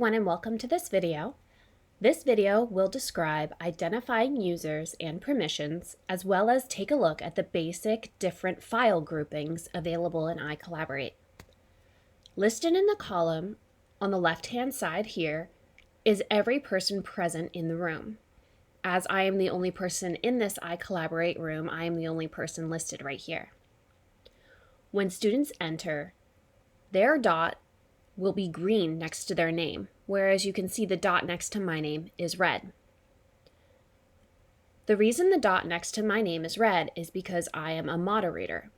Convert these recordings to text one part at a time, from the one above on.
Everyone, and welcome to this video. This video will describe identifying users and permissions, as well as take a look at the basic different file groupings available in iCollaborate. Listed in the column on the left-hand side here is every person present in the room. As I am the only person in this iCollaborate room, I am the only person listed right here. When students enter, their dot will be green next to their name, whereas you can see the dot next to my name is red. The reason the dot next to my name is red is because I am a moderator.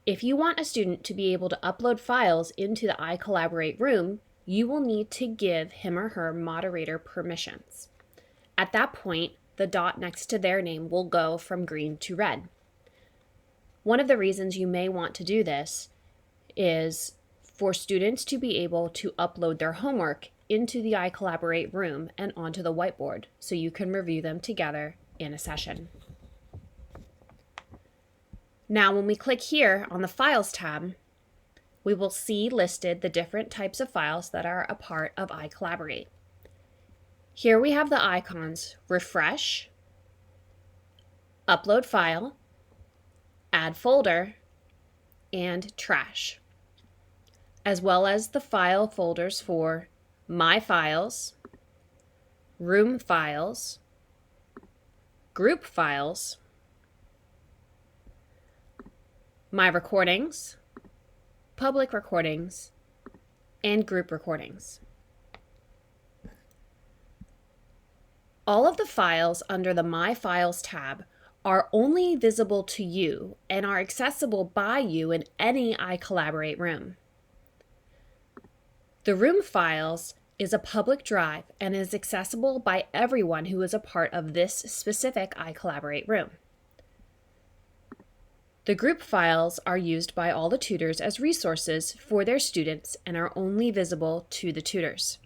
If you want a student to be able to upload files into the iCollaborate room, you will need to give him or her moderator permissions. At that point, the dot next to their name will go from green to red. One of the reasons you may want to do this is for students to be able to upload their homework into the iCollaborate room and onto the whiteboard so you can review them together in a session. Now, when we click here on the Files tab, we will see listed the different types of files that are a part of iCollaborate. Here we have the icons Refresh, Upload File, Add Folder, and Trash, as well as the file folders for My Files, Room Files, Group Files, My Recordings, Public Recordings, and Group Recordings. All of the files under the My Files tab are only visible to you and are accessible by you in any iCollaborate room. The Room Files is a public drive and is accessible by everyone who is a part of this specific iCollaborate room. The Group Files are used by all the tutors as resources for their students and are only visible to the tutors.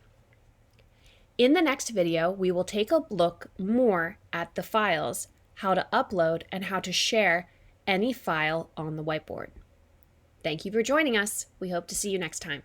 In the next video, we will take a look more at the files, how to upload, and how to share any file on the whiteboard. Thank you for joining us. We hope to see you next time.